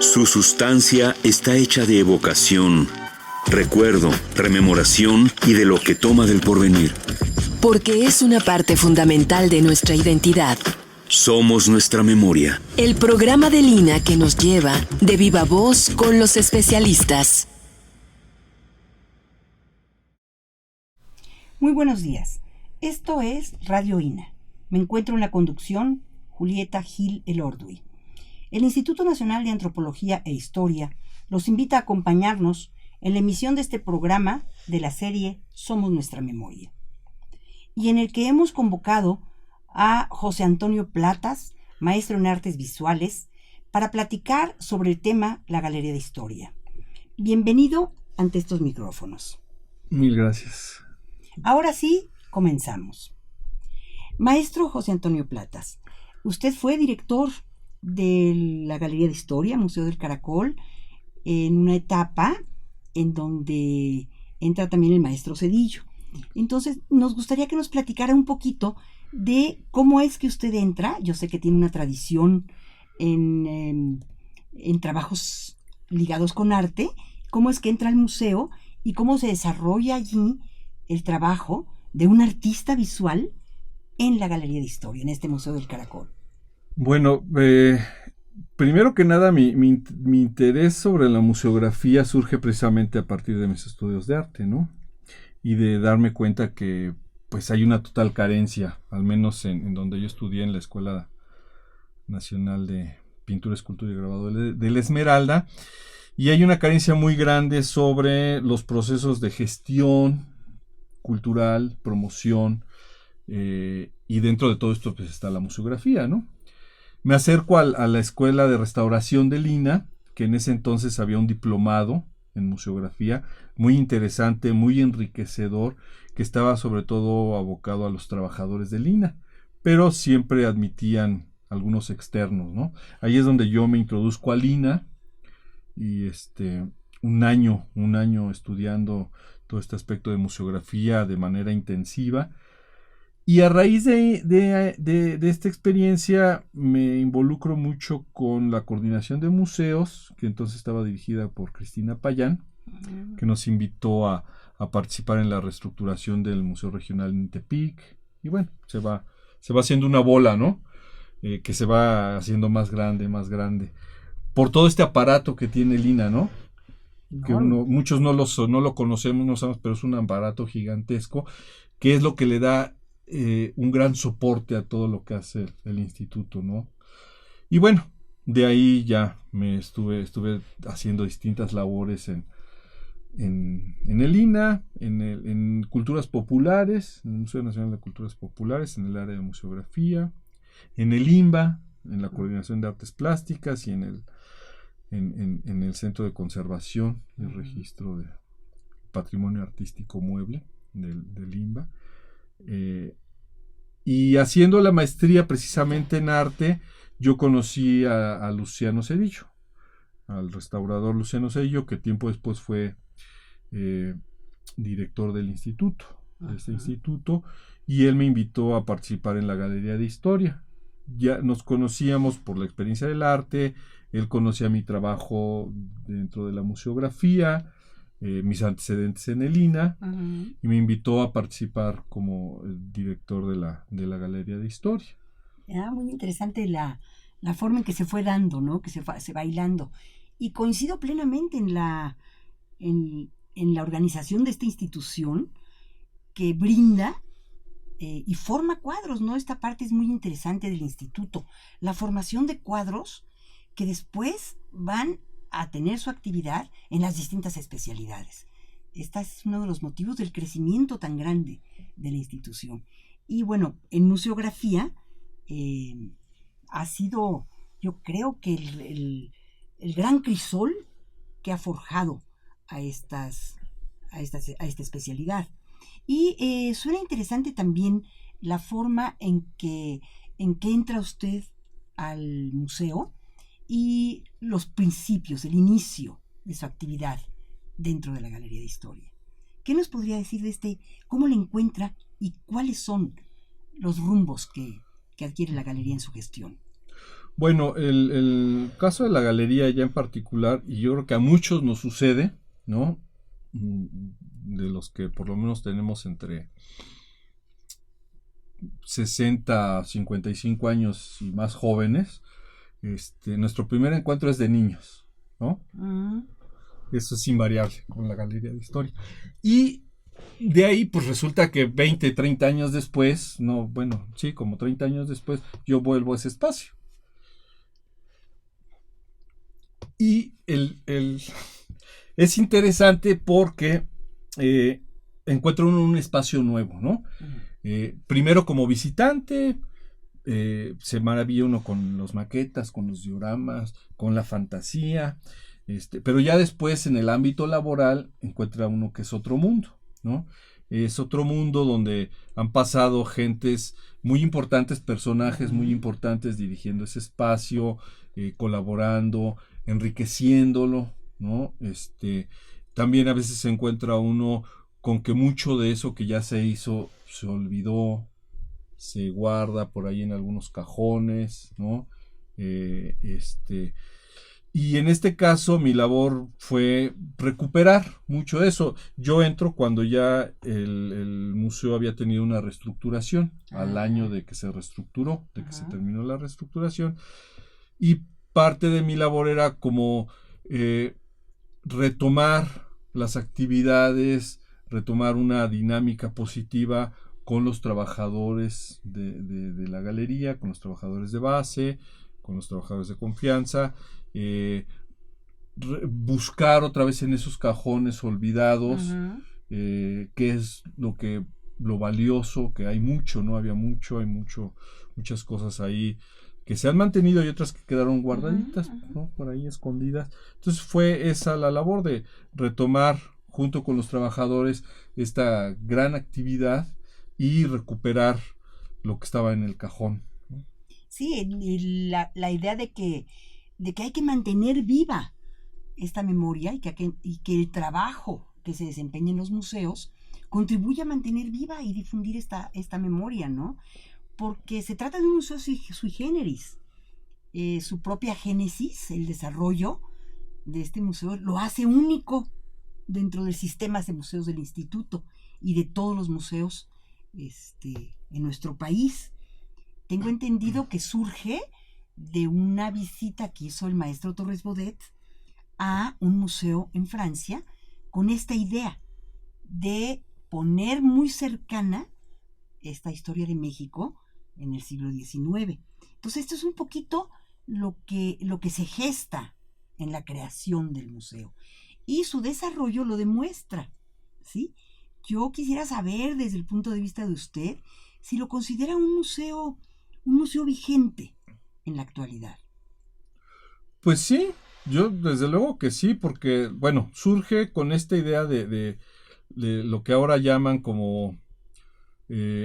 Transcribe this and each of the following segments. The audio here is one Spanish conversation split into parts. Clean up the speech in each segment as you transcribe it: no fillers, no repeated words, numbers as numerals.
Su sustancia está hecha de evocación, recuerdo, rememoración y de lo que toma del porvenir. Porque es una parte fundamental de nuestra identidad. Somos nuestra memoria. El programa de Lina que nos lleva de viva voz con los especialistas. Muy buenos días. Esto es Radio INA. Me encuentro en la conducción Julieta Gil Elordui. El Instituto Nacional de Antropología e Historia los invita a acompañarnos en la emisión de este programa de la serie Somos Nuestra Memoria, y en el que hemos convocado a José Antonio Platas, maestro en artes visuales, para platicar sobre el tema La Galería de Historia. Bienvenido ante estos micrófonos. Mil gracias. Ahora sí, comenzamos. Maestro José Antonio Platas, usted fue director de la Galería de Historia, Museo del Caracol, en una etapa en donde entra también el maestro Zedillo. Entonces, nos gustaría que nos platicara un poquito de cómo es que usted entra. Yo sé que tiene una tradición en trabajos ligados con arte, cómo es que entra al museo y cómo se desarrolla allí el trabajo de un artista visual en la Galería de Historia, en este Museo del Caracol. Bueno, primero que nada, mi interés sobre la museografía surge precisamente a partir de mis estudios de arte, ¿no? Y de darme cuenta que pues hay una total carencia, al menos en donde yo estudié, en la Escuela Nacional de Pintura, Escultura y Grabado de la Esmeralda, y hay una carencia muy grande sobre los procesos de gestión cultural, promoción, y dentro de todo esto pues está la museografía, ¿no? Me acerco a la Escuela de Restauración de Lina, que en ese entonces había un diplomado en museografía muy interesante, muy enriquecedor, que estaba sobre todo abocado a los trabajadores de Lina, pero siempre admitían algunos externos, ¿no? Ahí es donde yo me introduzco a Lina y un año estudiando todo este aspecto de museografía de manera intensiva. Y a raíz de esta experiencia me involucro mucho con la coordinación de museos, que entonces estaba dirigida por Cristina Payán, que nos invitó a participar en la reestructuración del Museo Regional en Tepic. Y bueno, se va haciendo una bola, ¿no? Que se va haciendo más grande, por todo este aparato que tiene Lina, ¿no? Que muchos no lo conocemos, no sabemos, pero es un aparato gigantesco, que es lo que le da un gran soporte a todo lo que hace el instituto, ¿no? Y bueno, de ahí ya me estuve haciendo distintas labores en el INA, en Culturas Populares, en el Museo Nacional de Culturas Populares, en el área de museografía, en el INBA, en la Coordinación de Artes Plásticas y en el Centro de Conservación y Registro de Patrimonio Artístico Mueble del INBA. Y haciendo la maestría precisamente en arte, yo conocí a Luciano Zedillo, al restaurador Luciano Zedillo, que tiempo después fue director del instituto, de este instituto, y él me invitó a participar en la Galería de Historia. Ya nos conocíamos por la experiencia del arte, él conocía mi trabajo dentro de la museografía, mis antecedentes en el INA, y me invitó a participar como director de la Galería de Historia. Muy interesante la forma en que se fue dando, ¿no? Que se va hilando. Y coincido plenamente en la organización de esta institución que brinda y forma cuadros, ¿no? Esta parte es muy interesante del instituto. La formación de cuadros que después van a tener su actividad en las distintas especialidades. Este es uno de los motivos del crecimiento tan grande de la institución. Y bueno, en museografía ha sido, yo creo que el gran crisol que ha forjado a esta especialidad. Y suena interesante también la forma en que entra usted al museo y los principios, el inicio de su actividad dentro de la Galería de Historia. ¿Qué nos podría decir de cómo le encuentra y cuáles son los rumbos que adquiere la galería en su gestión? Bueno, el caso de la galería ya en particular, y yo creo que a muchos nos sucede, ¿no? De los que por lo menos tenemos entre 60 a 55 años y más jóvenes, nuestro primer encuentro es de niños, ¿no? Eso es invariable con la galería de historia. Y de ahí, pues resulta que 20, 30 años después, no, bueno, sí, como 30 años después, yo vuelvo a ese espacio. Y es interesante porque encuentro un espacio nuevo, ¿no? Primero como visitante, se maravilla uno con los maquetas, con los dioramas, con la fantasía, pero ya después en el ámbito laboral encuentra uno que es otro mundo, ¿no? Es otro mundo donde han pasado gentes muy importantes, personajes muy importantes dirigiendo ese espacio, colaborando, enriqueciéndolo, ¿no? También a veces se encuentra uno con que mucho de eso que ya se hizo se olvidó, se guarda por ahí en algunos cajones, ¿no? Y en este caso mi labor fue recuperar mucho de eso. Yo entro cuando ya el museo había tenido una reestructuración, al año de que se reestructuró, de que se terminó la reestructuración, y parte de mi labor era como retomar las actividades, retomar una dinámica positiva con los trabajadores de la galería, con los trabajadores de base, con los trabajadores de confianza, buscar otra vez en esos cajones olvidados qué es lo valioso, que hay mucho, ¿no? Hay muchas cosas ahí que se han mantenido y otras que quedaron guardaditas, ¿no? Por ahí escondidas. Entonces fue esa la labor de retomar junto con los trabajadores esta gran actividad y recuperar lo que estaba en el cajón. Sí, la idea de que hay que mantener viva esta memoria y que el trabajo que se desempeña en los museos contribuye a mantener viva y difundir esta memoria, ¿no? Porque se trata de un museo sui generis. Su propia génesis, el desarrollo de este museo, lo hace único dentro del sistema de museos del instituto y de todos los museos en nuestro país. Tengo entendido que surge de una visita que hizo el maestro Torres Bodet a un museo en Francia con esta idea de poner muy cercana esta historia de México en el siglo XIX. Entonces esto es un poquito lo que se gesta en la creación del museo y su desarrollo lo demuestra, ¿sí? Yo quisiera saber desde el punto de vista de usted si lo considera un museo vigente en la actualidad. Pues sí, yo desde luego que sí, porque, bueno, surge con esta idea de lo que ahora llaman como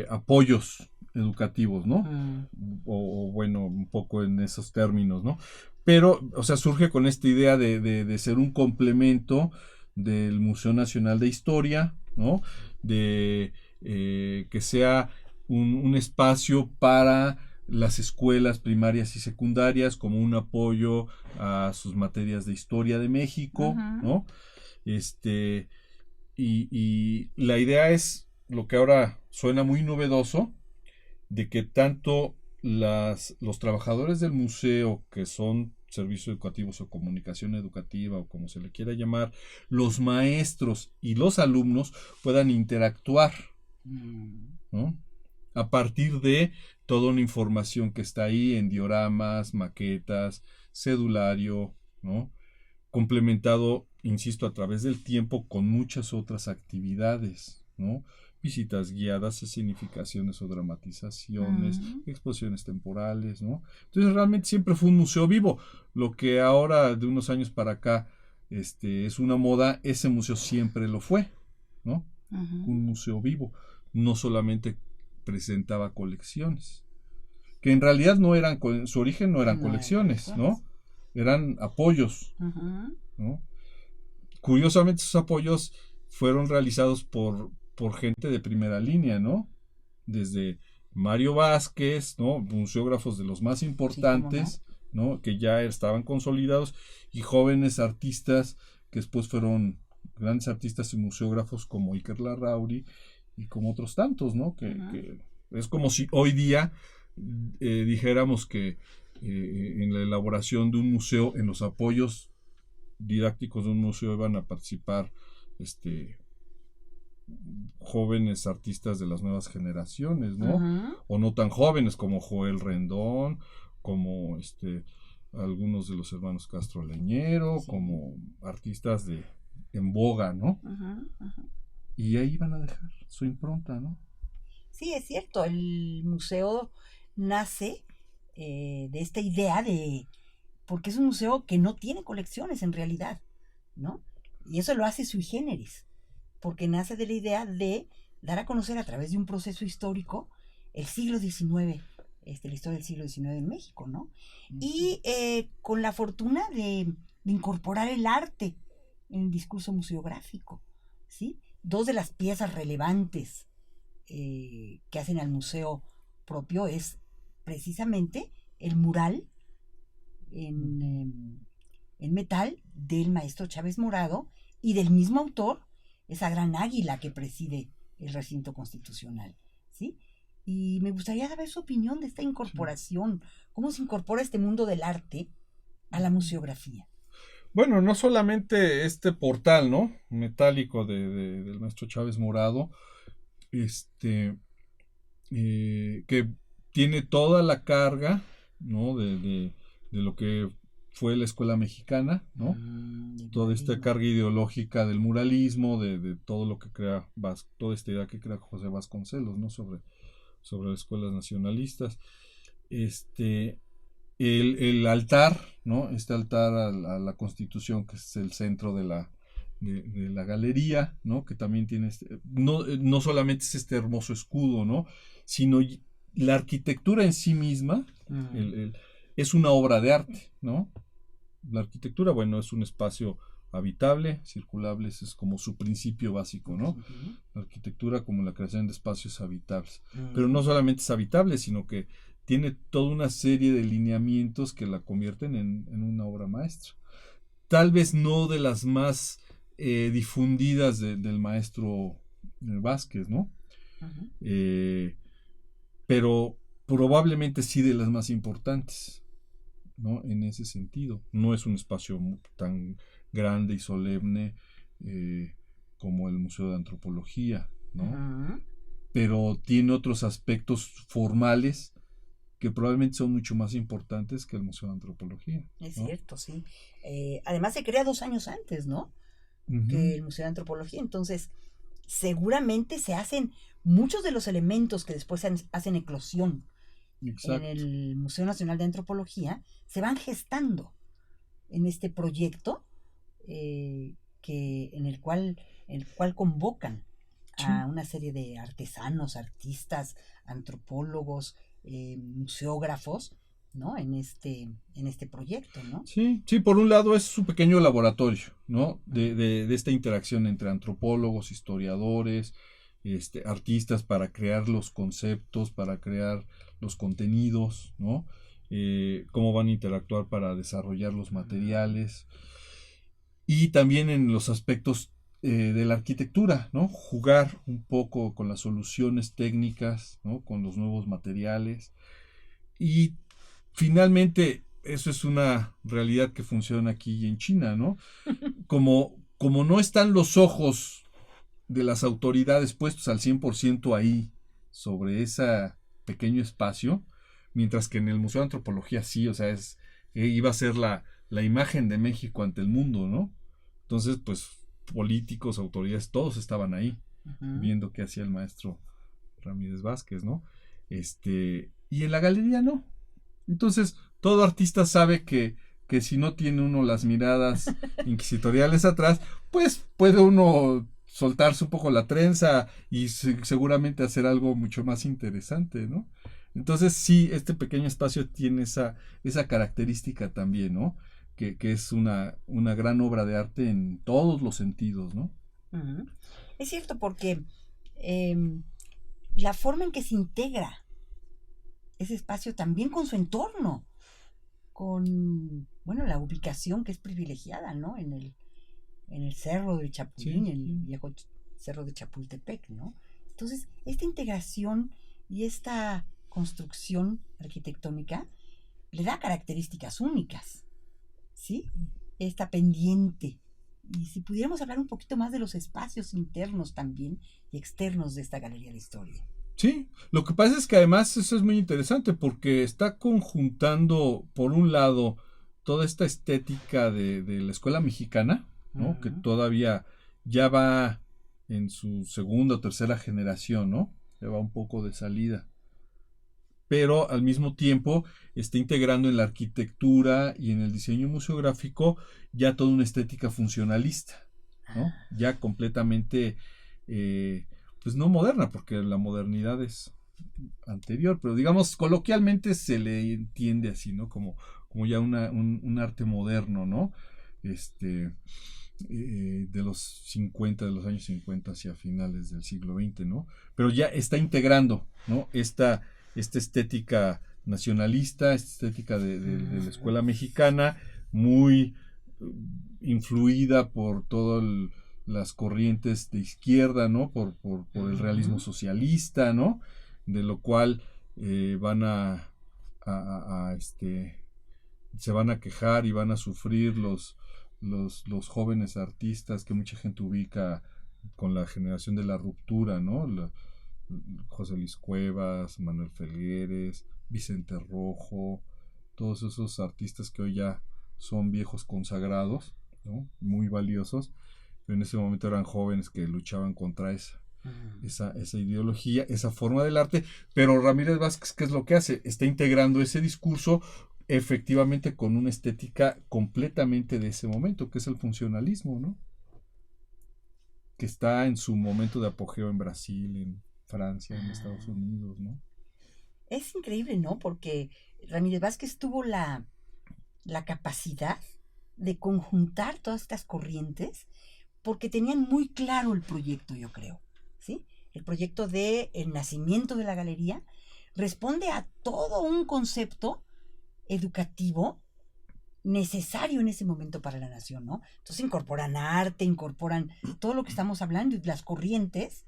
apoyos educativos, ¿no? O bueno, un poco en esos términos, ¿no? Pero, o sea, surge con esta idea de ser un complemento del Museo Nacional de Historia, ¿no? De que sea un espacio para las escuelas primarias y secundarias como un apoyo a sus materias de historia de México, ¿no? Y la idea es lo que ahora suena muy novedoso, de que tanto los trabajadores del museo, que son servicios educativos o comunicación educativa o como se le quiera llamar, los maestros y los alumnos puedan interactuar, ¿no? A partir de toda una información que está ahí en dioramas, maquetas, cedulario, ¿no? Complementado, insisto, a través del tiempo con muchas otras actividades, ¿no? Visitas guiadas, escenificaciones o dramatizaciones, exposiciones temporales, ¿no? Entonces realmente siempre fue un museo vivo. Lo que ahora de unos años para acá es una moda, ese museo siempre lo fue, ¿no? Un museo vivo. No solamente presentaba colecciones, que en realidad no eran, su origen no eran colecciones, ¿no? Eran apoyos, ¿no? Curiosamente esos apoyos fueron realizados por gente de primera línea, ¿no? Desde Mario Vázquez, ¿no? Museógrafos de los más importantes, ¿no? Que ya estaban consolidados, y jóvenes artistas que después fueron grandes artistas y museógrafos como Iker Larrauri y como otros tantos, ¿no? Que es como si hoy día dijéramos que en la elaboración de un museo, en los apoyos didácticos de un museo iban a participar jóvenes artistas de las nuevas generaciones, ¿no? O no tan jóvenes, como Joel Rendón, como algunos de los hermanos Castro Leñero, como artistas en boga, ¿no? Y ahí van a dejar su impronta, ¿no? Sí, es cierto, el museo nace de esta idea porque es un museo que no tiene colecciones en realidad, ¿no? Y eso lo hace sui generis, porque nace de la idea de dar a conocer a través de un proceso histórico el siglo XIX, la historia del siglo XIX en México, ¿no? Y con la fortuna de incorporar el arte en el discurso museográfico, ¿sí? Dos de las piezas relevantes que hacen al museo propio es precisamente el mural en metal del maestro Chávez Morado y del mismo autor, esa gran águila que preside el recinto constitucional, ¿sí? Y me gustaría saber su opinión de esta incorporación, cómo se incorpora este mundo del arte a la museografía. Bueno, no solamente este portal, ¿no? Metálico del maestro Chávez Morado, que tiene toda la carga, ¿no? De lo que fue la escuela mexicana, ¿no? Toda esta carga ideológica del muralismo, de todo lo que crea, toda esta idea que crea José Vasconcelos, ¿no? Sobre las escuelas nacionalistas. El altar, ¿no? Este altar a la Constitución, que es el centro de la galería, ¿no? Que también tiene no solamente es este hermoso escudo, ¿no? Sino la arquitectura en sí misma es una obra de arte, ¿no? La arquitectura, bueno, es un espacio habitable, circulable, ese es como su principio básico, ¿no? La arquitectura como la creación de espacios habitables. Pero no solamente es habitable, sino que tiene toda una serie de lineamientos que la convierten en una obra maestra. Tal vez no de las más difundidas del maestro Vázquez, ¿no? Pero probablemente sí de las más importantes, ¿no? En ese sentido. No es un espacio tan grande y solemne como el Museo de Antropología, ¿no? Pero tiene otros aspectos formales que probablemente son mucho más importantes que el Museo de Antropología, ¿no? Es cierto, sí. Además se crea 2 años antes, ¿no? Que el Museo de Antropología. Entonces, seguramente se hacen muchos de los elementos que después hacen eclosión. Exacto. En el Museo Nacional de Antropología se van gestando en este proyecto en el cual convocan a una serie de artesanos, artistas, antropólogos, museógrafos, ¿no? En este proyecto, ¿no? Sí, por un lado es su pequeño laboratorio, ¿no? De esta interacción entre antropólogos, historiadores, artistas, para crear los conceptos, para crear los contenidos, ¿no? Cómo van a interactuar para desarrollar los materiales, y también en los aspectos de la arquitectura, ¿no? Jugar un poco con las soluciones técnicas, ¿no? Con los nuevos materiales, y finalmente eso es una realidad que funciona aquí en China, ¿no? Como no están los ojos de las autoridades puestos al 100% ahí sobre ese pequeño espacio, mientras que en el Museo de Antropología sí, o sea, iba a ser la imagen de México ante el mundo, ¿no? Entonces, pues, políticos, autoridades, todos estaban ahí, viendo qué hacía el maestro Ramírez Vázquez, ¿no? Y en la galería no. Entonces, todo artista sabe que si no tiene uno las miradas inquisitoriales atrás, pues puede uno soltarse un poco la trenza y seguramente hacer algo mucho más interesante, ¿no? Entonces sí, este pequeño espacio tiene esa característica también, ¿no? Que es una gran obra de arte en todos los sentidos, ¿no? Es cierto, porque la forma en que se integra ese espacio también con su entorno, bueno, la ubicación que es privilegiada, ¿no? En el cerro de Chapulín, Sí. el viejo cerro de Chapultepec, ¿no? Entonces, esta integración y esta construcción arquitectónica le da características únicas, ¿sí? Esta pendiente. Y si pudiéramos hablar un poquito más de los espacios internos también y externos de esta Galería de Historia. Sí, lo que pasa es que además eso es muy interesante porque está conjuntando, por un lado, toda esta estética de la escuela mexicana, ¿no? Ujú. Que todavía ya va en su segunda o tercera generación, ¿no? Ya va un poco de salida. Pero al mismo tiempo está integrando en la arquitectura y en el diseño museográfico ya toda una estética funcionalista, ¿no? Ya completamente, pues no moderna, porque la modernidad es anterior, pero digamos, coloquialmente se le entiende así, ¿no? Como ya un arte moderno, ¿no? De los 50, de los años 50 hacia finales del siglo XX, ¿no? Pero ya está integrando, ¿no? Esta estética nacionalista, esta estética de la escuela mexicana, muy influida por todas las corrientes de izquierda, ¿no? Por el realismo socialista, ¿no? De lo cual van se van a quejar y van a sufrir los jóvenes artistas que mucha gente ubica con la generación de la ruptura, ¿no? José Luis Cuevas, Manuel Felgueres, Vicente Rojo, todos esos artistas que hoy ya son viejos consagrados, ¿no? Muy valiosos, pero en ese momento eran jóvenes que luchaban contra esa ideología, esa forma del arte. Pero Ramírez Vázquez, ¿qué es lo que hace? Está integrando ese discurso efectivamente con una estética completamente de ese momento, que es el funcionalismo, ¿no? Que está en su momento de apogeo en Brasil, en Francia, en Estados Unidos, ¿no? Es increíble, ¿no? Porque Ramírez Vázquez tuvo la capacidad de conjuntar todas estas corrientes porque tenían muy claro el proyecto, yo creo, ¿sí? El proyecto de el nacimiento de la galería responde a todo un concepto educativo necesario en ese momento para la nación, ¿no? Entonces incorporan arte, incorporan todo lo que estamos hablando y las corrientes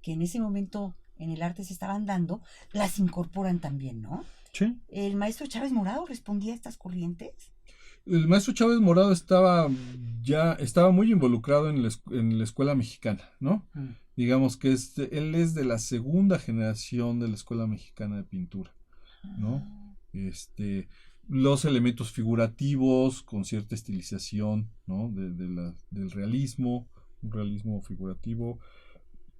que en ese momento en el arte se estaban dando, las incorporan también, ¿no? Sí. ¿El maestro Chávez Morado respondía a estas corrientes? El maestro Chávez Morado estaba muy involucrado en la escuela mexicana, ¿no? Digamos que él es de la segunda generación de la escuela mexicana de pintura, ¿no? Los elementos figurativos con cierta estilización, ¿no? Del realismo, un realismo figurativo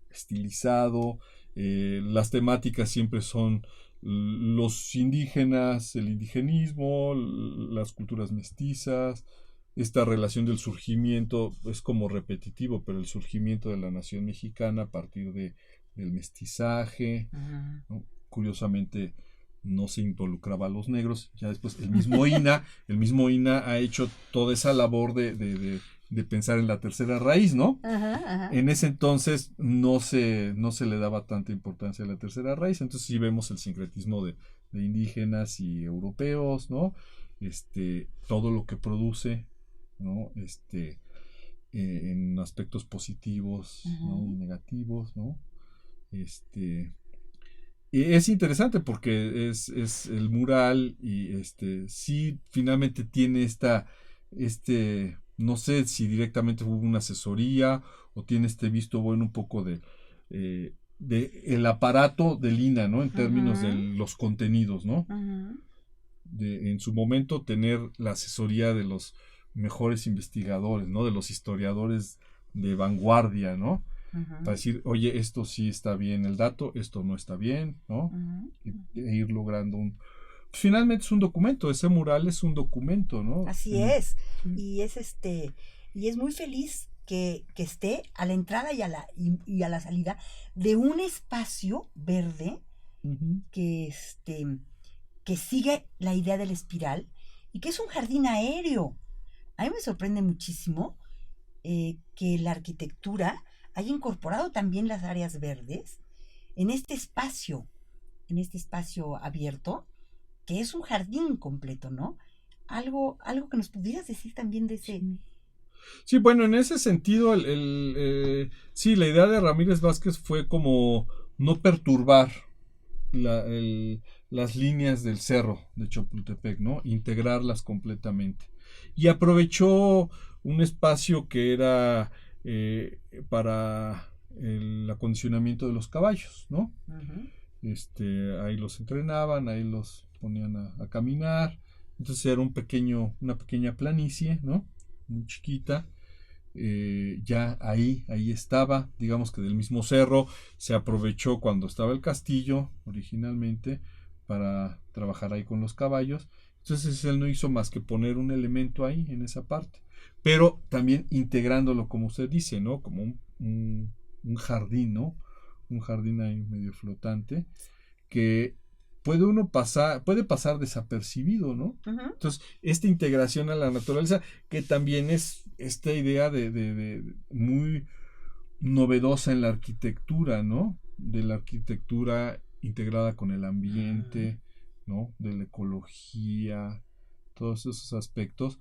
estilizado. Las temáticas siempre son los indígenas, el indigenismo, las culturas mestizas. Esta relación del surgimiento es como repetitivo, pero el surgimiento de la nación mexicana a partir del mestizaje, ¿no? Curiosamente no se involucraba a los negros. Ya después el mismo INA ha hecho toda esa labor de pensar en la tercera raíz, ¿no? En ese entonces no se le daba tanta importancia a la tercera raíz, entonces sí vemos el sincretismo de indígenas y europeos, ¿no? Todo lo que produce, ¿no? En aspectos positivos, ¿no? Y negativos, ¿no? Es interesante porque es el mural y sí finalmente tiene no sé si directamente hubo una asesoría o tiene visto bueno un poco de el aparato del INA, ¿no? En términos de los contenidos, ¿no? En su momento tener la asesoría de los mejores investigadores, ¿no? De los historiadores de vanguardia, ¿no? Para decir, oye, esto sí está bien el dato, esto no está bien, ¿no? E ir logrando finalmente es un documento, ese mural es un documento, ¿no? Así es. Y es muy feliz que esté a la entrada y a la salida de un espacio verde que sigue la idea de la espiral y que es un jardín aéreo. A mí me sorprende muchísimo que la arquitectura haya incorporado también las áreas verdes en este espacio abierto, que es un jardín completo, ¿no? algo que nos pudieras decir también de ese... Sí, bueno, en ese sentido, sí, la idea de Ramírez Vázquez fue como no perturbar las líneas del cerro de Chapultepec, ¿no? Integrarlas completamente. Y aprovechó un espacio que era para el acondicionamiento de los caballos, ¿no? Uh-huh. Ahí los entrenaban, ahí los ponían a caminar. Entonces era una pequeña planicie, ¿no? Muy chiquita. Ya ahí estaba, digamos que del mismo cerro se aprovechó cuando estaba el castillo originalmente para trabajar ahí con los caballos. Entonces él no hizo más que poner un elemento ahí en esa parte, pero también integrándolo, como usted dice, ¿no? Como un jardín, ¿no? Un jardín ahí medio flotante que puede pasar desapercibido, ¿no? Uh-huh. Entonces, esta integración a la naturaleza, que también es esta idea de muy novedosa en la arquitectura, ¿no? De la arquitectura integrada con el ambiente, ¿no? De la ecología, todos esos aspectos,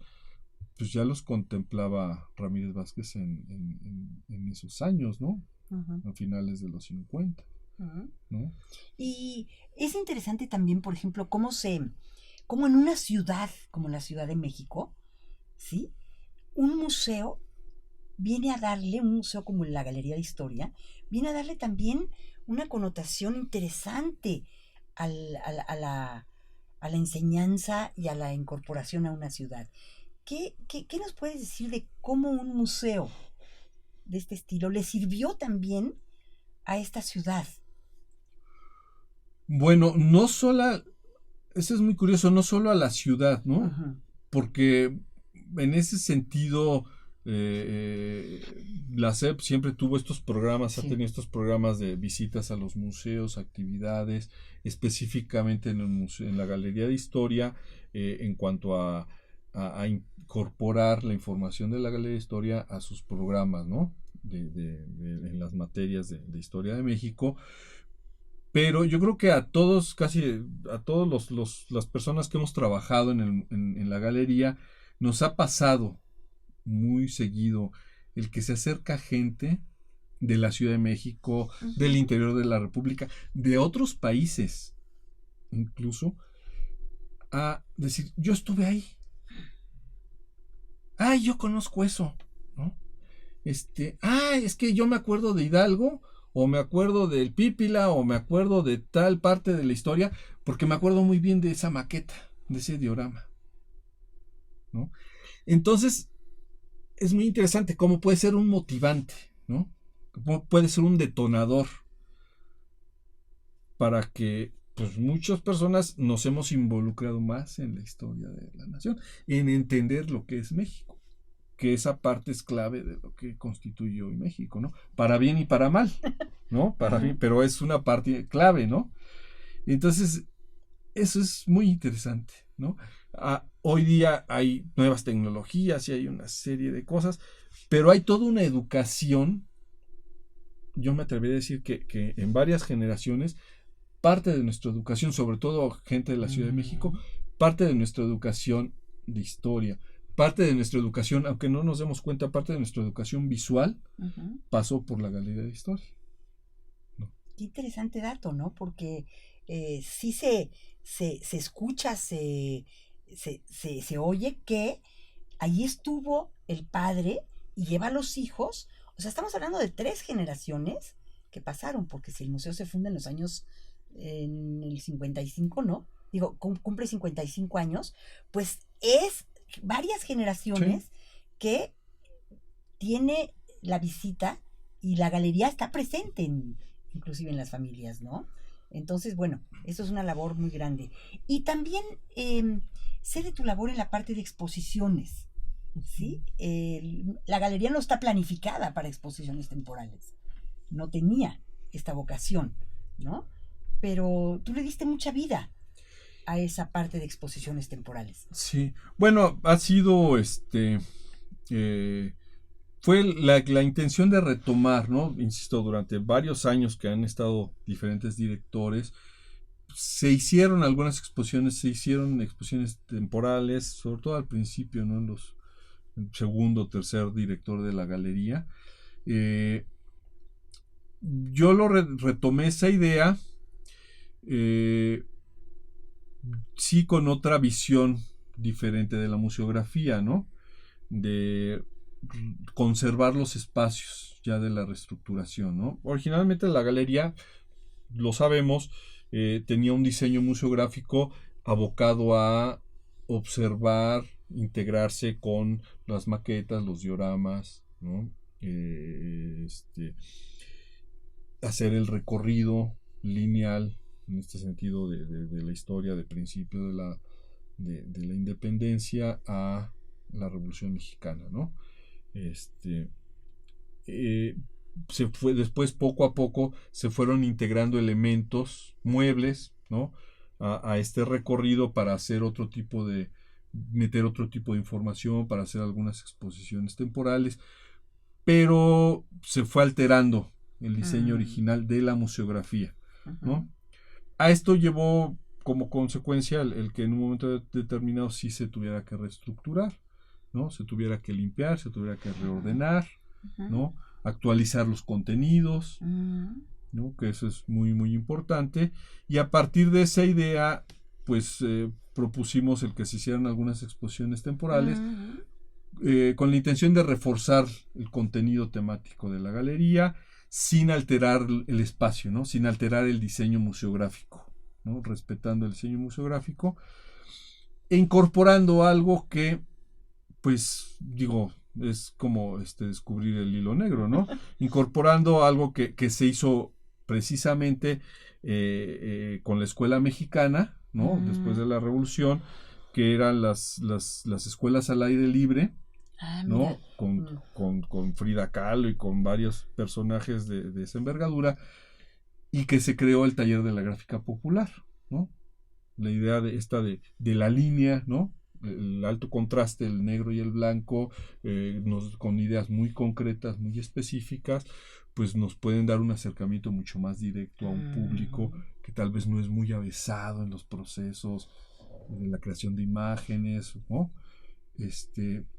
pues ya los contemplaba Ramírez Vázquez en esos años, ¿no? Uh-huh. A finales de los 50. ¿No? Y es interesante también, por ejemplo, cómo en una ciudad como la Ciudad de México, ¿sí? Un museo como la Galería de Historia, viene a darle también una connotación interesante a la enseñanza y a la incorporación a una ciudad. ¿Qué nos puedes decir de cómo un museo de este estilo le sirvió también a esta ciudad? Bueno, eso es muy curioso, no solo a la ciudad, ¿no? Uh-huh. Porque en ese sentido, la SEP siempre tuvo estos programas, sí. Ha tenido estos programas de visitas a los museos, actividades, específicamente en la Galería de Historia, en cuanto a incorporar la información de la Galería de Historia a sus programas, ¿no? En las materias de Historia de México. Pero yo creo que casi a todos las personas que hemos trabajado en la galería, nos ha pasado muy seguido el que se acerca gente de la Ciudad de México, uh-huh. Del interior de la República, de otros países, incluso, a decir, yo estuve ahí. Ay, yo conozco eso, ¿no? Es que yo me acuerdo de Hidalgo, o me acuerdo del Pípila, o me acuerdo de tal parte de la historia, porque me acuerdo muy bien de esa maqueta, de ese diorama, ¿no? Entonces, es muy interesante cómo puede ser un motivante, ¿no? Cómo puede ser un detonador para que, pues, muchas personas nos hemos involucrado más en la historia de la nación, en entender lo que es México, que esa parte es clave de lo que constituye hoy México, ¿no? Para bien y para mal, ¿no? Para bien, pero es una parte clave, ¿no? Entonces, eso es muy interesante, ¿no? Hoy día hay nuevas tecnologías y hay una serie de cosas, pero hay toda una educación, yo me atrevería a decir que en varias generaciones, parte de nuestra educación, sobre todo gente de la Ciudad de México, parte de nuestra educación de historia, parte de nuestra educación, aunque no nos demos cuenta, parte de nuestra educación visual, uh-huh. Pasó por la Galería de Historia, ¿no? Qué interesante dato, ¿no? Porque sí se escucha, se oye que ahí estuvo el padre y lleva a los hijos. O sea, estamos hablando de 3 generaciones que pasaron, porque si el museo se funda en el 55, ¿no? Digo, cumple 55 años, pues es varias generaciones, sí. Que tiene la visita y la galería está presente inclusive en las familias, ¿no? Entonces, bueno, eso es una labor muy grande. Y también sé de tu labor en la parte de exposiciones, ¿sí? La galería no está planificada para exposiciones temporales, no tenía esta vocación, ¿no? Pero tú le diste mucha vida a esa parte de exposiciones temporales. Sí, bueno, ha sido fue la intención de retomar, ¿no? Insisto, durante varios años que han estado diferentes directores, se hicieron algunas exposiciones, se hicieron exposiciones temporales, sobre todo al principio, ¿no? El segundo o tercer director de la galería. Yo retomé esa idea, sí, con otra visión diferente de la museografía, ¿no? De conservar los espacios ya de la reestructuración, ¿no? Originalmente la galería, lo sabemos, tenía un diseño museográfico abocado a observar, integrarse con las maquetas, los dioramas, ¿no? Hacer el recorrido lineal, en este sentido, de la historia, de principio de la independencia a la Revolución Mexicana, ¿no? Después, poco a poco, se fueron integrando elementos, muebles, ¿no? A este recorrido para hacer meter otro tipo de información, para hacer algunas exposiciones temporales, pero se fue alterando el diseño original de la museografía, ¿no? A esto llevó como consecuencia el que en un momento determinado sí se tuviera que reestructurar, ¿no? Se tuviera que limpiar, se tuviera que reordenar, ¿no? Actualizar los contenidos, ¿no? Que eso es muy, muy importante. Y a partir de esa idea, pues propusimos el que se hicieran algunas exposiciones temporales con la intención de reforzar el contenido temático de la galería sin alterar el espacio, ¿no? Sin alterar el diseño museográfico, ¿no? Respetando el diseño museográfico e incorporando algo que, pues, digo, es como descubrir el hilo negro, ¿no? Incorporando algo que se hizo precisamente con la escuela mexicana, ¿no? Después de la Revolución, que eran las escuelas al aire libre, ¿no? Con Frida Kahlo y con varios personajes de esa envergadura, y que se creó el taller de la gráfica popular, ¿no? La idea de la línea, ¿no? El alto contraste, el negro y el blanco, con ideas muy concretas, muy específicas, pues nos pueden dar un acercamiento mucho más directo a un público que tal vez no es muy avesado en los procesos de la creación de imágenes, ¿no?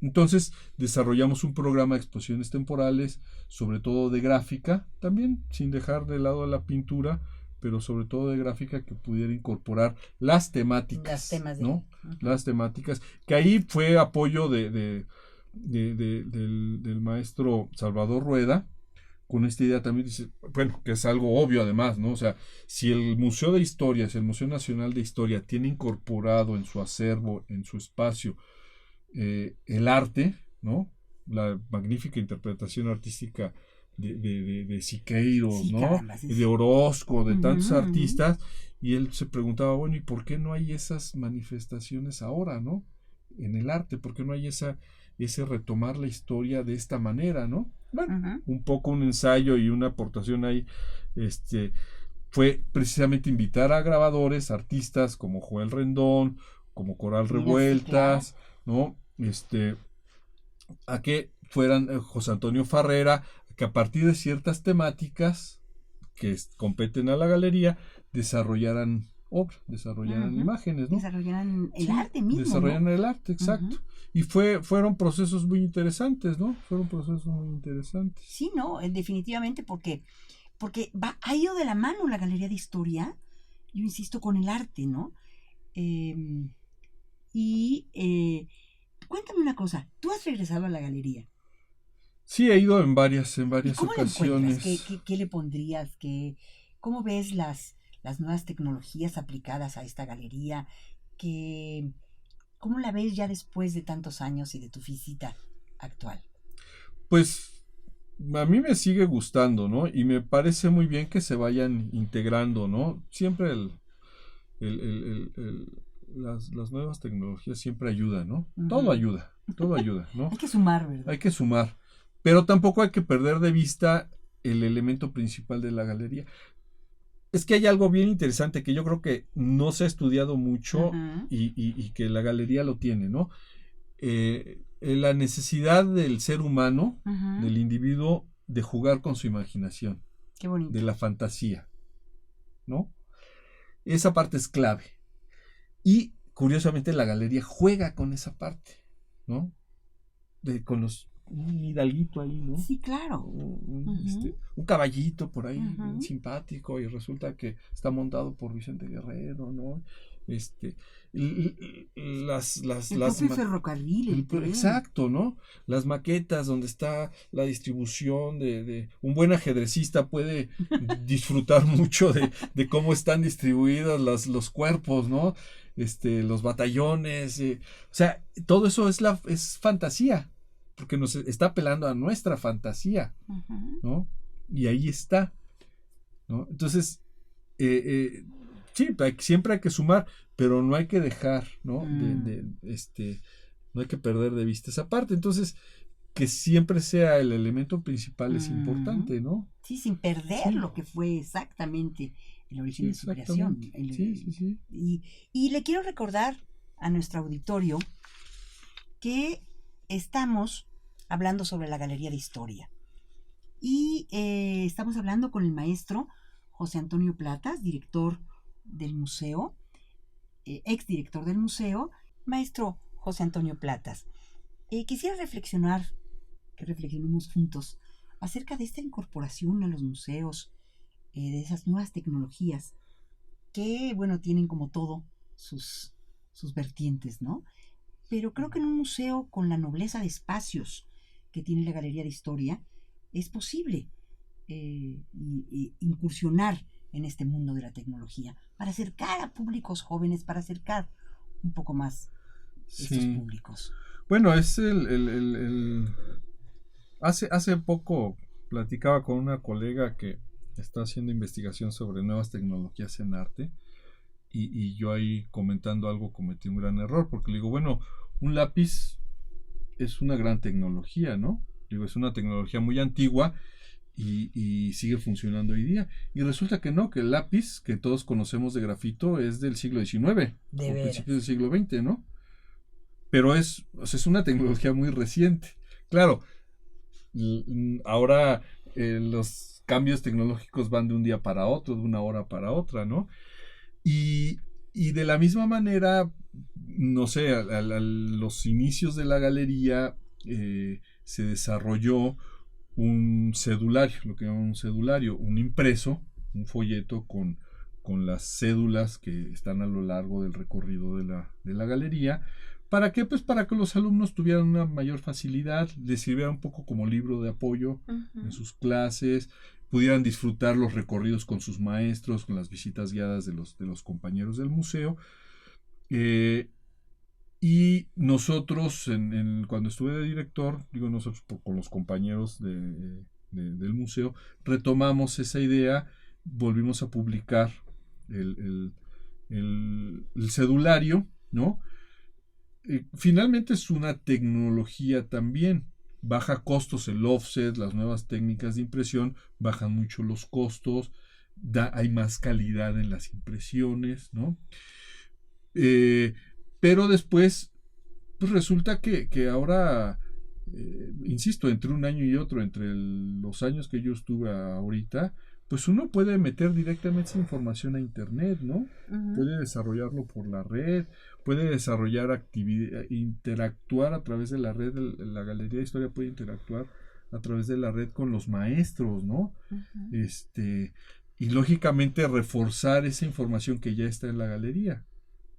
Entonces desarrollamos un programa de exposiciones temporales, sobre todo de gráfica, también sin dejar de lado la pintura, pero sobre todo de gráfica, que pudiera incorporar las temáticas, ¿no? Las temáticas, que ahí fue apoyo del maestro Salvador Rueda, con esta idea también, dice, bueno, que es algo obvio además, ¿no? O sea, si el Museo de Historia, si el Museo Nacional de Historia tiene incorporado en su acervo, en su espacio, el arte, ¿no? La magnífica interpretación artística de Siqueiros, sí, ¿no? Caramba, sí, de Orozco, de tantos artistas, y él se preguntaba, bueno, ¿y por qué no hay esas manifestaciones ahora, ¿no? En el arte, ¿por qué no hay ese retomar la historia de esta manera, ¿no? Bueno, un poco un ensayo y una aportación ahí, fue precisamente invitar a grabadores, artistas como Joel Rendón, como Coral Revueltas, ¿no? A que fueran José Antonio Farrera, que a partir de ciertas temáticas que competen a la galería, desarrollaran obra, desarrollaran imágenes, ¿no? Desarrollaran el arte mismo, desarrollaran, ¿no? El arte, exacto. Y fueron procesos muy interesantes, ¿no? Fueron procesos muy interesantes. Sí, no, definitivamente, porque ha ido de la mano la Galería de Historia, yo insisto, con el arte, ¿no? Cuéntame una cosa, ¿tú has regresado a la galería? Sí, he ido en varias ¿Cómo ocasiones. ¿Qué le pondrías? ¿Cómo ves las nuevas tecnologías aplicadas a esta galería? ¿Cómo la ves ya después de tantos años y de tu visita actual? Pues a mí me sigue gustando, ¿no? Y me parece muy bien que se vayan integrando, ¿no? Siempre las nuevas tecnologías siempre ayudan, ¿no? Todo ayuda, ¿no? Hay que sumar, ¿verdad? Hay que sumar. Pero tampoco hay que perder de vista el elemento principal de la galería. Es que hay algo bien interesante que yo creo que no se ha estudiado mucho y que la galería lo tiene, ¿no? La necesidad del ser humano, del individuo, de jugar con su imaginación. Qué bonito. De la fantasía, ¿no? esa parte es clave. Y curiosamente la galería juega con esa parte, ¿no? Con un hidalguito ahí, ¿no? Sí, claro. Un caballito por ahí, Ujú. simpático, y resulta que está montado por Vicente Guerrero, ¿no? El propio ferrocarril, el tren. Exacto, ¿no? Las maquetas donde está la distribución de un buen ajedrecista puede disfrutar mucho de cómo están distribuidos los cuerpos, ¿no? Los batallones, o sea, todo eso es fantasía, porque nos está apelando a nuestra fantasía, Ujú. ¿no? Y ahí está, ¿no? Entonces, sí, siempre hay que sumar, pero no hay que dejar, ¿no? No hay que perder de vista esa parte. Entonces, que siempre sea el elemento principal es importante, ¿no? Sí, sin perder Sí. lo que fue exactamente el origen de su creación. Exactamente. Sí. Y le quiero recordar a nuestro auditorio que estamos hablando sobre la Galería de Historia. Y estamos hablando con el maestro José Antonio Platas, director del museo, exdirector del museo. Maestro José Antonio Platas, quisiera que reflexionemos juntos acerca de esta incorporación a los museos, de esas nuevas tecnologías que, bueno, tienen como todo sus vertientes, ¿no? Pero creo que en un museo con la nobleza de espacios que tiene la Galería de Historia, es posible incursionar en este mundo de la tecnología para acercar a públicos jóvenes, para acercar un poco más estos públicos. Bueno, hace poco platicaba con una colega que está haciendo investigación sobre nuevas tecnologías en arte, y yo ahí comentando algo cometí un gran error, porque le digo, bueno, un lápiz es una gran tecnología, ¿no? Digo, es una tecnología muy antigua y sigue funcionando hoy día. Y resulta que no, que el lápiz que todos conocemos de grafito es del siglo XIX, o principios del siglo XX, ¿no? Pero es una tecnología muy reciente. Claro, ahora los cambios tecnológicos van de un día para otro, de una hora para otra, ¿no? Y de la misma manera, no sé, a los inicios de la galería se desarrolló un cedulario, lo que llaman un cedulario, un impreso, un folleto con las cédulas que están a lo largo del recorrido de la galería. ¿Para qué? Pues para que los alumnos tuvieran una mayor facilidad, les sirviera un poco como libro de apoyo en sus clases, pudieran disfrutar los recorridos con sus maestros, con las visitas guiadas de los compañeros del museo. Y nosotros, cuando estuve de director, digo nosotros con los compañeros del museo, retomamos esa idea, volvimos a publicar el cedulario, ¿no? Finalmente es una tecnología también. Baja costos el offset, las nuevas técnicas de impresión bajan mucho los costos, hay más calidad en las impresiones, ¿no? Pero después pues resulta que ahora, insisto, entre un año y otro, entre los años que yo estuve ahorita, pues uno puede meter directamente esa información a internet, ¿no? Puede desarrollarlo por la red, puede desarrollar actividad, interactuar a través de la red, la Galería de Historia puede interactuar a través de la red con los maestros, ¿no? Y lógicamente reforzar esa información que ya está en la galería,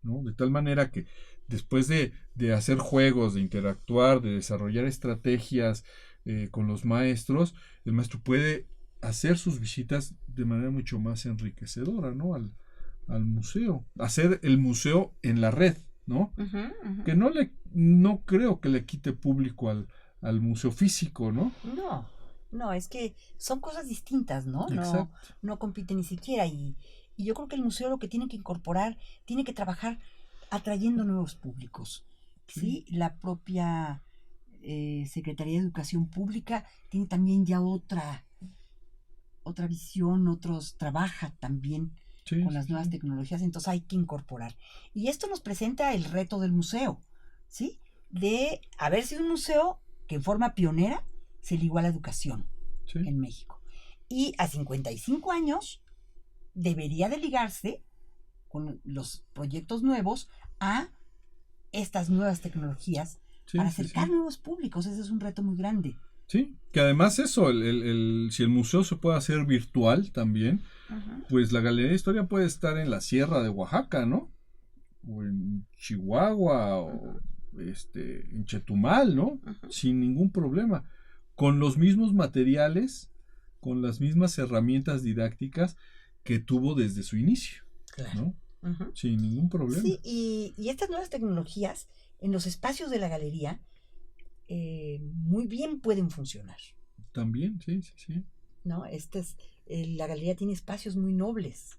¿no? De tal manera que después de hacer juegos, de interactuar, de desarrollar estrategias con los maestros, el maestro puede hacer sus visitas de manera mucho más enriquecedora, ¿no? Al museo. Hacer el museo en la red, ¿no? Que no creo que le quite público al museo físico, ¿no? No, es que son cosas distintas, ¿no? No compiten ni siquiera. Y yo creo que el museo lo que tiene que incorporar, tiene que trabajar atrayendo nuevos públicos. ¿Sí? La propia Secretaría de Educación Pública tiene también ya otra visión, trabaja también con las nuevas tecnologías, entonces hay que incorporar. Y esto nos presenta el reto del museo, ¿sí? De haber sido un museo que en forma pionera se ligó a la educación en México. Y a 55 años debería de ligarse con los proyectos nuevos a estas nuevas tecnologías para acercar nuevos públicos. Ese es un reto muy grande. Sí, que además eso, si el museo se puede hacer virtual también, pues la Galería de Historia puede estar en la Sierra de Oaxaca, ¿no? O en Chihuahua, o en Chetumal, ¿no? Sin ningún problema. Con los mismos materiales, con las mismas herramientas didácticas que tuvo desde su inicio, ¿no? Sin ningún problema. Sí, y estas nuevas tecnologías en los espacios de la galería muy bien pueden funcionar. También, sí. ¿No? La galería tiene espacios muy nobles,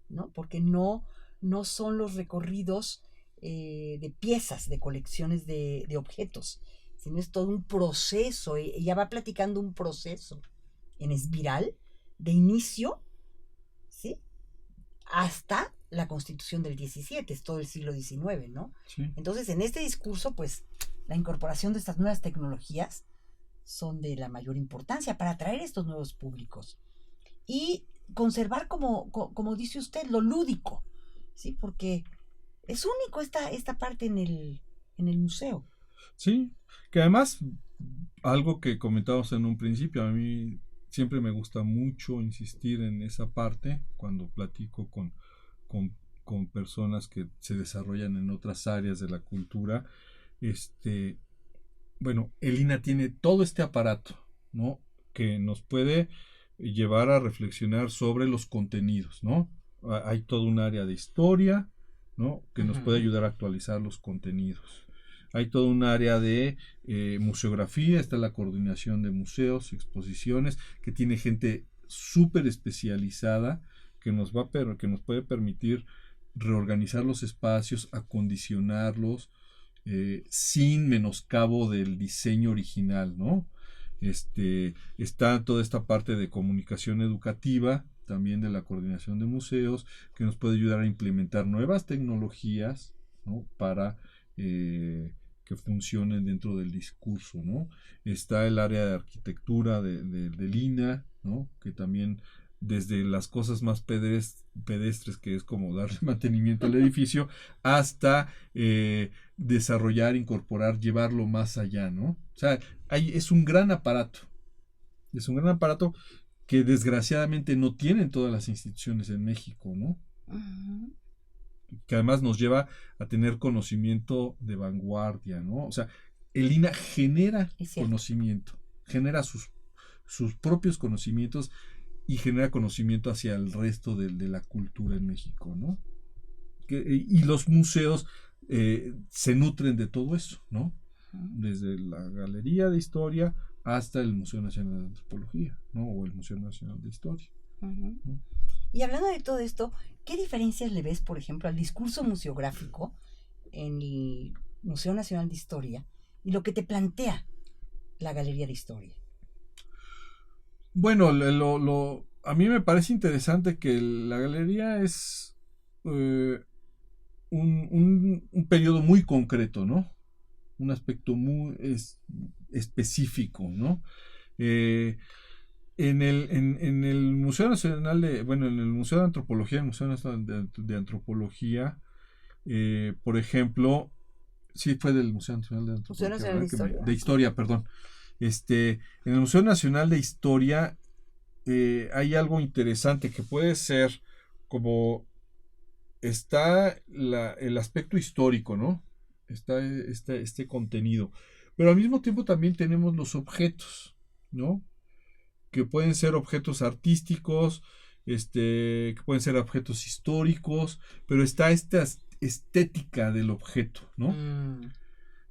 ¿no? Porque no son los recorridos de piezas, de colecciones de objetos, sino es todo un proceso. Ella va platicando un proceso en espiral de inicio, ¿sí? Hasta la Constitución del 17, es todo el siglo XIX, ¿no? Sí. Entonces, en este discurso, pues, la incorporación de estas nuevas tecnologías son de la mayor importancia para atraer estos nuevos públicos y conservar, como dice usted, lo lúdico, ¿sí? Porque es único esta parte en el museo. Sí, que además, algo que comentamos en un principio, a mí siempre me gusta mucho insistir en esa parte cuando platico con personas que se desarrollan en otras áreas de la cultura. Bueno, el INAH tiene todo este aparato, ¿no? Que nos puede llevar a reflexionar sobre los contenidos, ¿no? Hay todo un área de historia, ¿no? Que nos puede ayudar a actualizar los contenidos. Hay todo un área de museografía, está la coordinación de museos, exposiciones, que tiene gente súper especializada que nos puede permitir reorganizar los espacios, acondicionarlos, sin menoscabo del diseño original, ¿no? Está toda esta parte de comunicación educativa, también de la coordinación de museos, que nos puede ayudar a implementar nuevas tecnologías, ¿no? Para que funcionen dentro del discurso, ¿no? Está el área de arquitectura del INAH, ¿no? Que también desde las cosas más pedestres, que es como darle mantenimiento al edificio, hasta desarrollar, incorporar, llevarlo más allá, ¿no? O sea, es un gran aparato. Es un gran aparato que desgraciadamente no tienen todas las instituciones en México, ¿no? Que además nos lleva a tener conocimiento de vanguardia, ¿no? O sea, el INAH genera conocimiento, genera sus propios conocimientos y genera conocimiento hacia el resto de la cultura en México, ¿no? Y los museos se nutren de todo eso, ¿no? Desde la Galería de Historia hasta el Museo Nacional de Antropología, ¿no? O el Museo Nacional de Historia. ¿No? Y hablando de todo esto, ¿qué diferencias le ves, por ejemplo, al discurso museográfico en el Museo Nacional de Historia y lo que te plantea la Galería de Historia? Bueno, a mí me parece interesante que la galería es un periodo muy concreto, ¿no? Un aspecto muy específico, ¿no? En el Museo Nacional en el Museo de Antropología, el Museo Nacional de Antropología, por ejemplo, sí fue del Museo Nacional de Antropología, Museo Nacional de Historia. De Historia, perdón. En el Museo Nacional de Historia hay algo interesante que puede ser como está el aspecto histórico, ¿no? Está este contenido, pero al mismo tiempo también tenemos los objetos, ¿no? Que pueden ser objetos artísticos, que pueden ser objetos históricos, pero está esta estética del objeto, ¿no?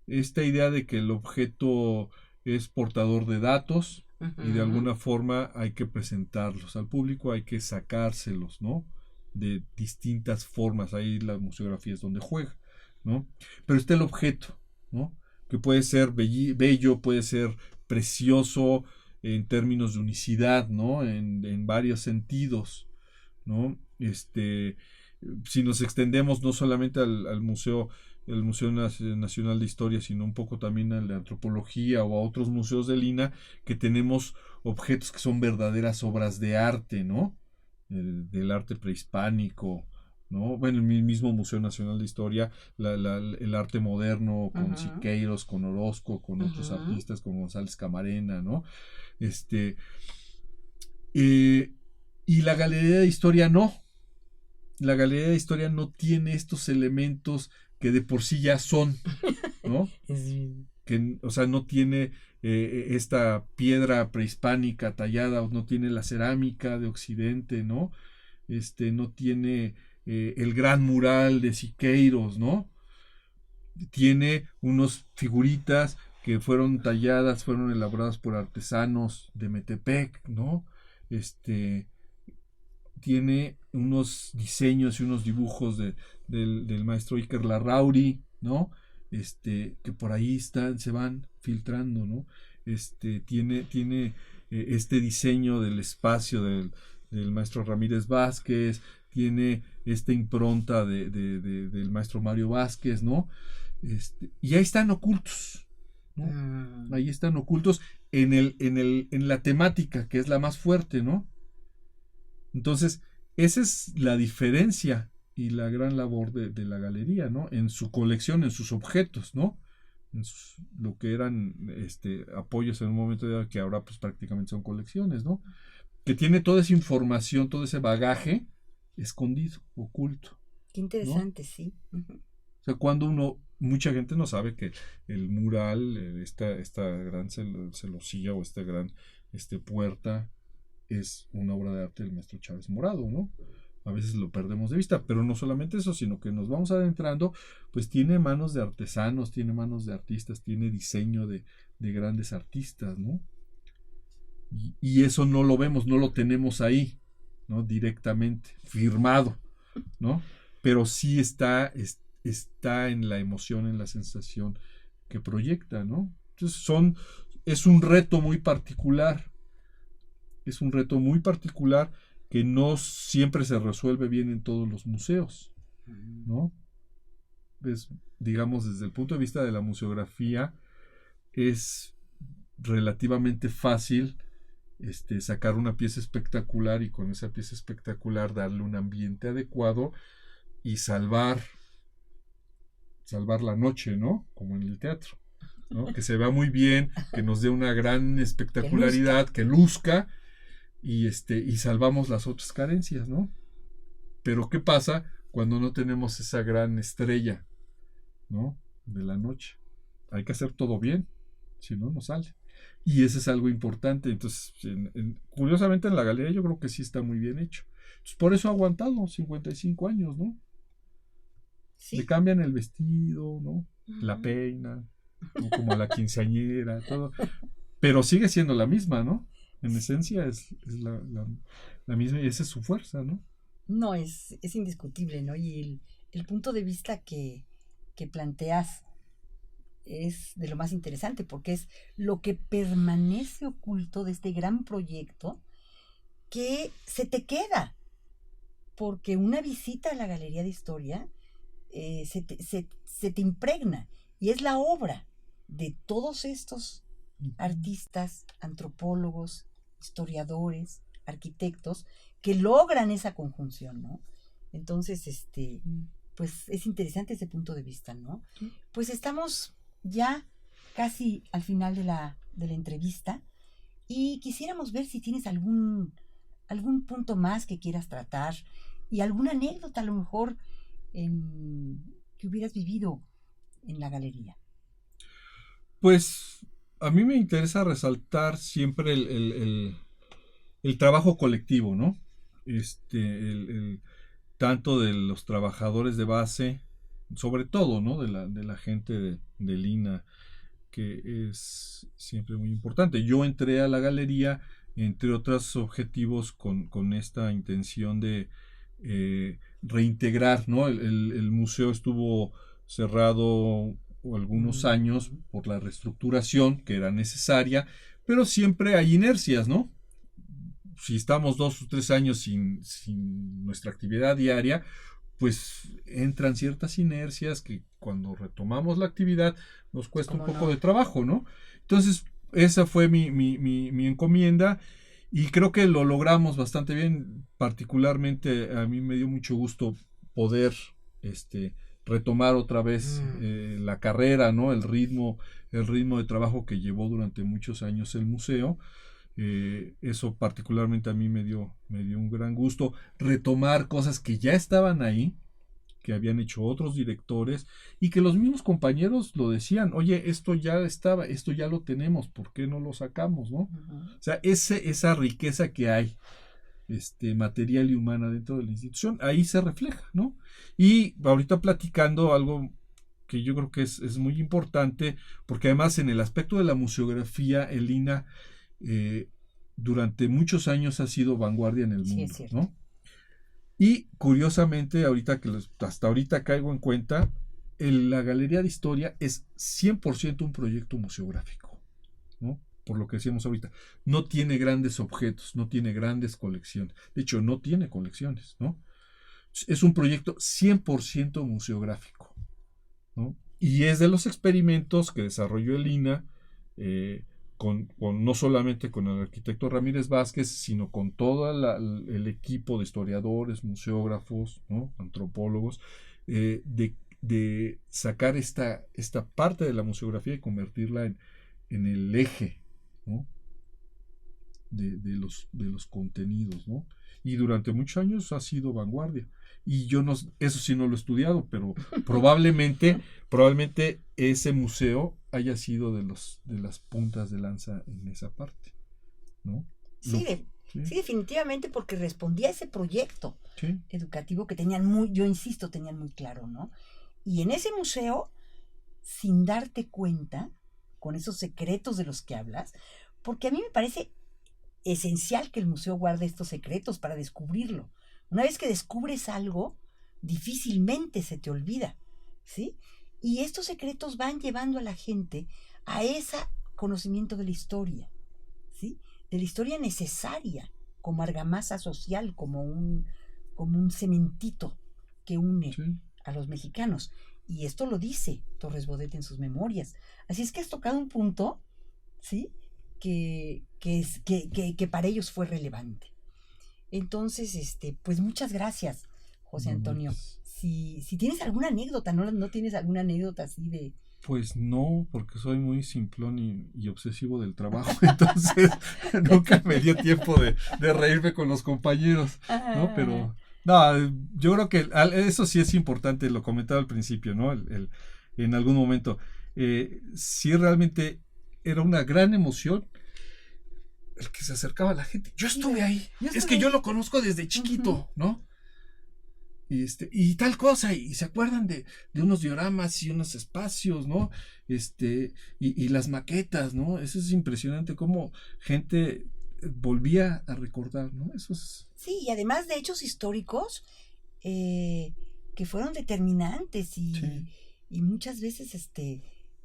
Esta idea de que el objeto es portador de datos y de alguna forma hay que presentarlos al público, hay que sacárselos, ¿no? De distintas formas, ahí la museografía es donde juega, ¿no? Pero está el objeto, ¿no? Que puede ser bello, puede ser precioso en términos de unicidad, ¿no? En varios sentidos, ¿no? Si nos extendemos no solamente al museo, el Museo Nacional de Historia, sino un poco también a la antropología o a otros museos del INAH, que tenemos objetos que son verdaderas obras de arte, ¿no? Del arte prehispánico ¿no? Bueno, el mismo Museo Nacional de Historia, el arte moderno con Siqueiros, con Orozco, con otros artistas, con González Camarena, ¿no? Y la Galería de Historia no. La Galería de Historia no tiene estos elementos que de por sí ya son, ¿no? Que, o sea, no tiene esta piedra prehispánica tallada, no tiene la cerámica de Occidente, ¿no? No tiene el gran mural de Siqueiros, ¿no? Tiene unas figuritas que fueron talladas, fueron elaboradas por artesanos de Metepec, ¿no? Tiene unos diseños y unos dibujos del maestro Iker Larrauri, ¿no? Que por ahí se van filtrando, ¿no? Tiene este diseño del espacio del maestro Ramírez Vázquez, tiene esta impronta del maestro Mario Vázquez, ¿no? Y ahí están ocultos, ¿no? Ahí están ocultos en la temática, que es la más fuerte, ¿no? Entonces, esa es la diferencia y la gran labor de la galería, ¿no? En su colección, en sus objetos, ¿no? Lo que eran apoyos en un momento de que ahora pues prácticamente son colecciones, ¿no? Que tiene toda esa información, todo ese bagaje escondido, oculto. Qué interesante, ¿no? Sí. O sea, cuando mucha gente no sabe que el mural, esta gran celosía o esta gran puerta, es una obra de arte del maestro Chávez Morado, ¿no? A veces lo perdemos de vista, pero no solamente eso, sino que nos vamos adentrando, pues tiene manos de artesanos, tiene manos de artistas, tiene diseño de grandes artistas, ¿no? Y eso no lo vemos, no lo tenemos ahí, ¿no? Directamente, firmado, ¿no? Pero sí está en la emoción, en la sensación que proyecta, ¿no? Entonces es un reto muy particular. Es un reto muy particular que no siempre se resuelve bien en todos los museos, ¿no? Digamos, desde el punto de vista de la museografía, es relativamente fácil sacar una pieza espectacular y con esa pieza espectacular darle un ambiente adecuado y salvar la noche, ¿no? Como en el teatro, ¿no? Que se vea muy bien, que nos dé una gran espectacularidad, que luzca. Y salvamos las otras carencias, ¿no? Pero ¿qué pasa cuando no tenemos esa gran estrella, ¿no? De la noche. Hay que hacer todo bien, si no, no sale. Y eso es algo importante. Entonces, curiosamente en la galería yo creo que sí está muy bien hecho. Entonces, por eso ha aguantado 55 años, ¿no? Sí. Le cambian el vestido, ¿no? La peina, ¿no? Como a la quinceañera, todo. Pero sigue siendo la misma, ¿no? En esencia es la misma y esa es su fuerza, ¿no? No, es indiscutible, ¿no? Y el punto de vista que planteas es de lo más interesante porque es lo que permanece oculto de este gran proyecto que se te queda. Porque una visita a la Galería de Historia se te impregna y es la obra de todos estos artistas, antropólogos, historiadores, arquitectos, que logran esa conjunción, ¿no? Entonces, pues es interesante ese punto de vista, ¿no? Pues estamos ya casi al final de la entrevista y quisiéramos ver si tienes algún punto más que quieras tratar y alguna anécdota a lo mejor que hubieras vivido en la galería. Pues a mí me interesa resaltar siempre el trabajo colectivo, ¿no? Tanto de los trabajadores de base, sobre todo, ¿no? De la gente del INAH, que es siempre muy importante. Yo entré a la galería, entre otros objetivos, con esta intención de reintegrar, ¿no? El museo estuvo cerrado algunos años por la reestructuración que era necesaria, pero siempre hay inercias, ¿no? Si estamos 2 o 3 años sin nuestra actividad diaria, pues entran ciertas inercias que cuando retomamos la actividad nos cuesta un poco de trabajo, ¿no? Entonces, esa fue mi encomienda y creo que lo logramos bastante bien. Particularmente a mí me dio mucho gusto poder retomar otra vez la carrera, ¿no? El ritmo de trabajo que llevó durante muchos años el museo. Eso particularmente a mí me dio un gran gusto retomar cosas que ya estaban ahí, que habían hecho otros directores y que los mismos compañeros lo decían, oye, esto ya estaba, esto ya lo tenemos, ¿por qué no lo sacamos, no? O sea, esa riqueza que hay material y humana dentro de la institución, ahí se refleja, ¿no? Y ahorita platicando algo que yo creo que es muy importante, porque además en el aspecto de la museografía, el INA durante muchos años ha sido vanguardia en el mundo, es ¿no? Y curiosamente, hasta ahorita caigo en cuenta, la Galería de Historia es 100% un proyecto museográfico, ¿no? Por lo que decíamos ahorita, no tiene grandes objetos, no tiene grandes colecciones, de hecho no tiene colecciones, ¿no? Es un proyecto 100% museográfico, ¿no? Y es de los experimentos que desarrolló el INA, no solamente con el arquitecto Ramírez Vázquez, sino con todo el equipo de historiadores, museógrafos, ¿no? Antropólogos, de sacar esta parte de la museografía y convertirla en el eje, ¿no? de los contenidos, ¿no? Y durante muchos años ha sido vanguardia. Y yo no, eso sí no lo he estudiado, pero probablemente ese museo haya sido de las puntas de lanza en esa parte, ¿no? Sí, sí, definitivamente, porque respondía a ese proyecto educativo que tenían yo insisto, tenían muy claro, ¿no? Y en ese museo, sin darte cuenta, con esos secretos de los que hablas, porque a mí me parece esencial que el museo guarde estos secretos para descubrirlo. Una vez que descubres algo, difícilmente se te olvida, ¿sí? Y estos secretos van llevando a la gente a ese conocimiento de la historia, ¿sí? De la historia necesaria, como argamasa social, como un cementito que une a los mexicanos. Y esto lo dice Torres Bodet en sus memorias. Así es que has tocado un punto, ¿sí? Que para ellos fue relevante. Entonces, pues muchas gracias, José Antonio. Si tienes alguna anécdota, ¿no tienes alguna anécdota así de...? Pues no, porque soy muy simplón y obsesivo del trabajo, entonces nunca me dio tiempo de reírme con los compañeros, ¿no? Pero, no, yo creo que eso sí es importante, lo comentaba al principio, ¿no? En algún momento, sí realmente era una gran emoción el que se acercaba a la gente. Yo estuve ahí, es que yo lo conozco desde chiquito, ¿no? Y tal cosa, y se acuerdan de unos dioramas y unos espacios, ¿no? Y las maquetas, ¿no? Eso es impresionante cómo gente volvía a recordar, ¿no? Eso es... Sí, y además de hechos históricos que fueron determinantes y muchas veces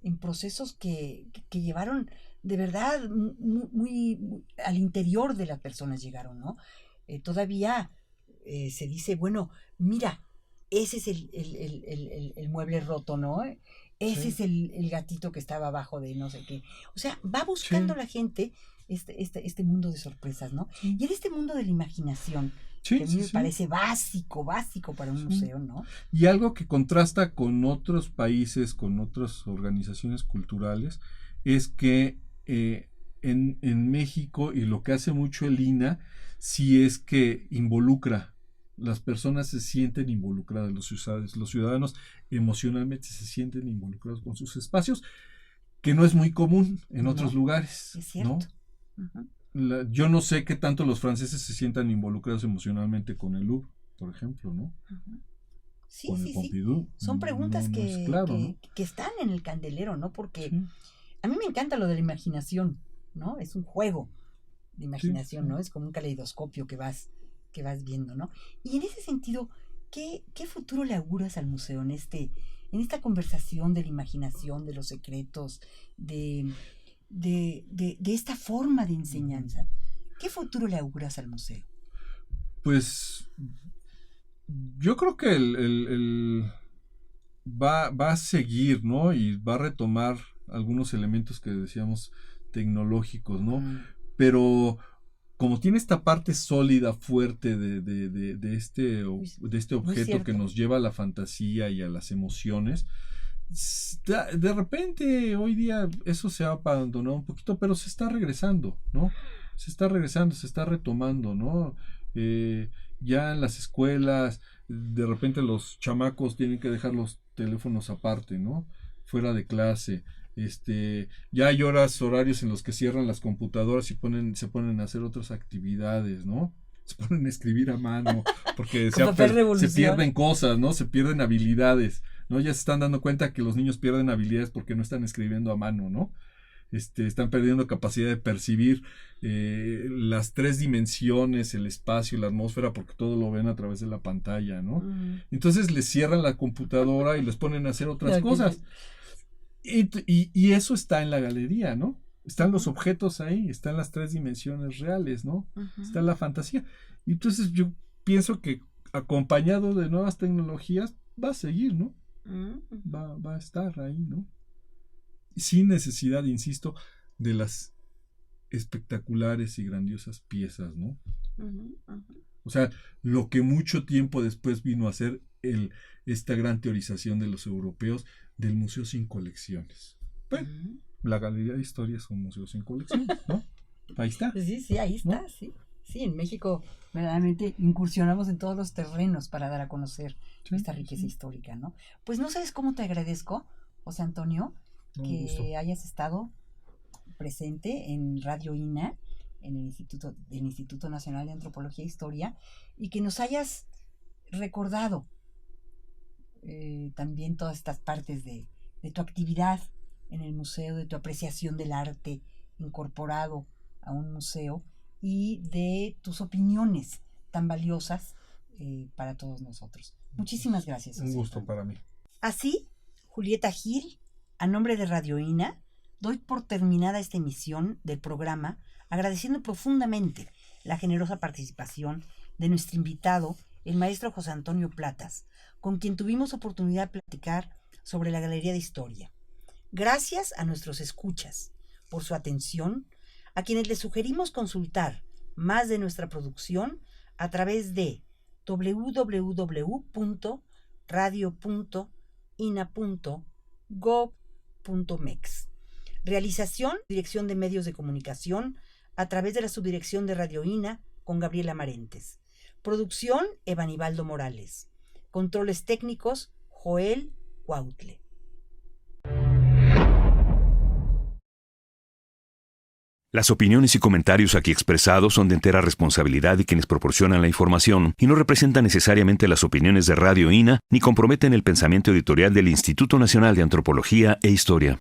en procesos que llevaron de verdad muy al interior de las personas llegaron, ¿no? Todavía se dice, bueno, mira, ese es el mueble roto, ¿no? Ese es el gatito que estaba abajo de no sé qué. O sea, va buscando la gente este mundo de sorpresas, ¿no? Y en este mundo de la imaginación, que a mí me parece básico para un museo, ¿no? Y algo que contrasta con otros países, con otras organizaciones culturales, es que en México, y lo que hace mucho el INA, sí es que involucra. Las personas se sienten involucradas, los ciudadanos emocionalmente se sienten involucrados con sus espacios, que no es muy común en otros lugares. Es cierto. ¿No? Yo no sé qué tanto los franceses se sientan involucrados emocionalmente con el Louvre, por ejemplo, ¿no? Sí, con el Pompidou. Son preguntas no es claro, ¿no? que están en el candelero, ¿no? Porque a mí me encanta lo de la imaginación, ¿no? Es un juego de imaginación, ¿no? Es como un caleidoscopio que vas viendo, ¿no? Y en ese sentido, ¿qué futuro le auguras al museo en esta conversación de la imaginación, de los secretos, de esta forma de enseñanza? ¿Qué futuro le auguras al museo? Pues yo creo que va a seguir, ¿no? Y va a retomar algunos elementos que decíamos tecnológicos, ¿no? Pero como tiene esta parte sólida, fuerte de este objeto que nos lleva a la fantasía y a las emociones, de repente hoy día eso se ha abandonado un poquito, pero se está regresando, ¿no? Se está regresando, se está retomando, ¿no? Ya en las escuelas, de repente los chamacos tienen que dejar los teléfonos aparte, ¿no? Fuera de clase. Ya hay horarios en los que cierran las computadoras y se ponen a hacer otras actividades, ¿no? Se ponen a escribir a mano, porque se pierden cosas, ¿no? Se pierden habilidades, ¿no? Ya se están dando cuenta que los niños pierden habilidades porque no están escribiendo a mano, ¿no? Están perdiendo capacidad de percibir las 3 dimensiones, el espacio, la atmósfera, porque todo lo ven a través de la pantalla, ¿no? Entonces les cierran la computadora y les ponen a hacer otras cosas. Y eso está en la galería, ¿no? Están los objetos ahí, están las 3 dimensiones reales, ¿no? Está la fantasía. Y entonces yo pienso que acompañado de nuevas tecnologías va a seguir, ¿no? Va a estar ahí, ¿no? Sin necesidad, insisto, de las espectaculares y grandiosas piezas, ¿no? O sea, lo que mucho tiempo después vino a ser esta gran teorización de los europeos del museo sin colecciones. Bueno, la Galería de Historia es un museo sin colecciones, ¿no? Ahí está. Sí, ahí está, ¿no? Sí, en México verdaderamente incursionamos en todos los terrenos para dar a conocer esta riqueza histórica, ¿no? Pues no sabes cómo te agradezco, José Antonio, que hayas estado presente en Radio INA, en el Instituto Nacional de Antropología e Historia, y que nos hayas recordado también todas estas partes de tu actividad en el museo, de tu apreciación del arte incorporado a un museo y de tus opiniones tan valiosas para todos nosotros. Muchísimas gracias. Un gusto para mí. Así, Julieta Gil, a nombre de Radio INA, doy por terminada esta emisión del programa, agradeciendo profundamente la generosa participación de nuestro invitado, el maestro José Antonio Platas, con quien tuvimos oportunidad de platicar sobre la Galería de Historia. Gracias a nuestros escuchas por su atención, a quienes les sugerimos consultar más de nuestra producción a través de www.radio.ina.gov.mex. Realización, Dirección de Medios de Comunicación, a través de la Subdirección de Radio INA con Gabriela Marentes. Producción, Evanibaldo Morales. Controles técnicos, Joel Cuautle. Las opiniones y comentarios aquí expresados son de entera responsabilidad de quienes proporcionan la información y no representan necesariamente las opiniones de Radio INA ni comprometen el pensamiento editorial del Instituto Nacional de Antropología e Historia.